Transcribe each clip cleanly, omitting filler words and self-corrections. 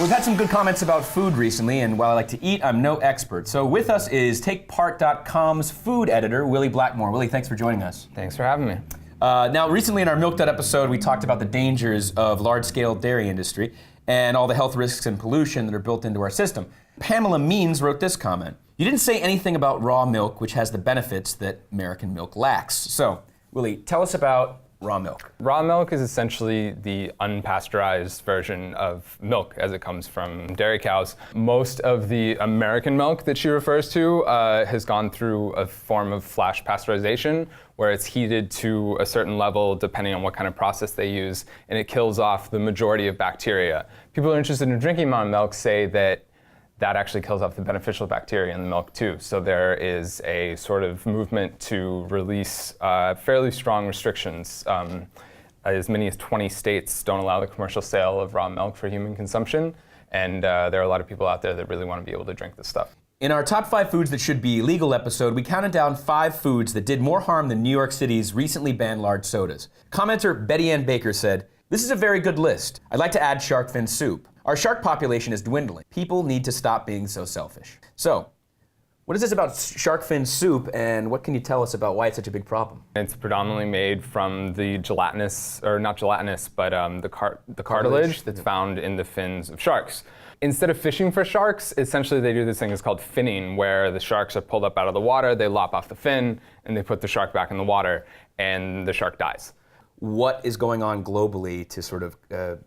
We've had some good comments about food recently, and while I like to eat, I'm no expert. So with us is TakePart.com's food editor, Willy Blackmore. Willy, thanks for joining us. Thanks for having me. Now, recently in our Milk Dud episode, we talked about the dangers of large-scale dairy industry and all the health risks and pollution that are built into our system. Pamela Means wrote this comment. You didn't say anything about raw milk, which has the benefits that American milk lacks. So, Willy, tell us about raw milk. Raw milk is essentially the unpasteurized version of milk as it comes from dairy cows. Most of the American milk that she refers to has gone through a form of flash pasteurization where it's heated to a certain level depending on what kind of process they use, and it kills off the majority of bacteria. People who are interested in drinking my milk say that that actually kills off the beneficial bacteria in the milk too. So there is a sort of movement to release fairly strong restrictions. As many as 20 states don't allow the commercial sale of raw milk for human consumption. And there are a lot of people out there that really want to be able to drink this stuff. In our Top 5 Foods That Should Be Legal episode, we counted down 5 foods that did more harm than New York City's recently banned large sodas. Commenter Betty Ann Baker said, "This is a very good list. I'd like to add shark fin soup. Our shark population is dwindling. People need to stop being so selfish." So, what is this about shark fin soup, and what can you tell us about why it's such a big problem? It's predominantly made from the gelatinous, or not gelatinous, but the cartilage that's found in the fins of sharks. Instead of fishing for sharks, essentially they do this thing that's called finning, where the sharks are pulled up out of the water, they lop off the fin, and they put the shark back in the water, and the shark dies. What is going on globally to sort of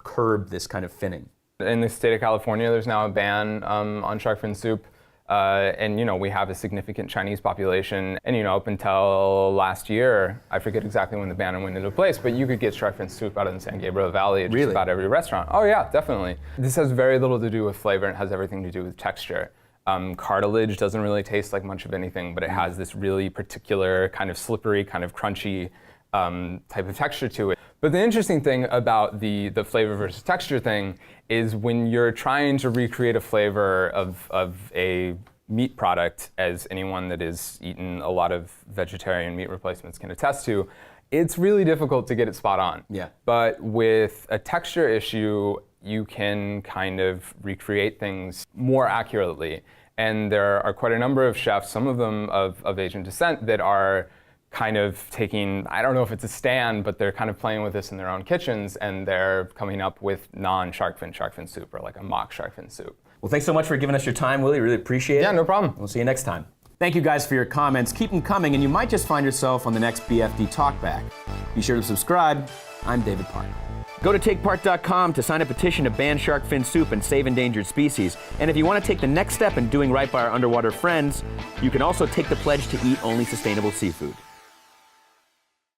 curb this kind of finning? In the state of California, there's now a ban on shark fin soup. And, we have a significant Chinese population. And, up until last year, I forget exactly when the ban went into place, but you could get shark fin soup out in the San Gabriel Valley at just about every restaurant. Oh, yeah, definitely. This has very little to do with flavor, and it has everything to do with texture. Cartilage doesn't really taste like much of anything, but it has this really particular kind of slippery, kind of crunchy type of texture to it. But the interesting thing about the flavor versus texture thing is when you're trying to recreate a flavor of a meat product, as anyone that has eaten a lot of vegetarian meat replacements can attest to, it's really difficult to get it spot on. Yeah. But with a texture issue, you can kind of recreate things more accurately. And there are quite a number of chefs, some of them of Asian descent, that are kind of taking, I don't know if it's a stand, but they're kind of playing with this in their own kitchens, and they're coming up with non-shark fin soup, or like a mock shark fin soup. Well, thanks so much for giving us your time, Willy. Really appreciate it. Yeah, no problem. We'll see you next time. Thank you guys for your comments. Keep them coming, and you might just find yourself on the next BFD Talkback. Be sure to subscribe. I'm David Park. Go to TakePart.com to sign a petition to ban shark fin soup and save endangered species. And if you want to take the next step in doing right by our underwater friends, you can also take the pledge to eat only sustainable seafood.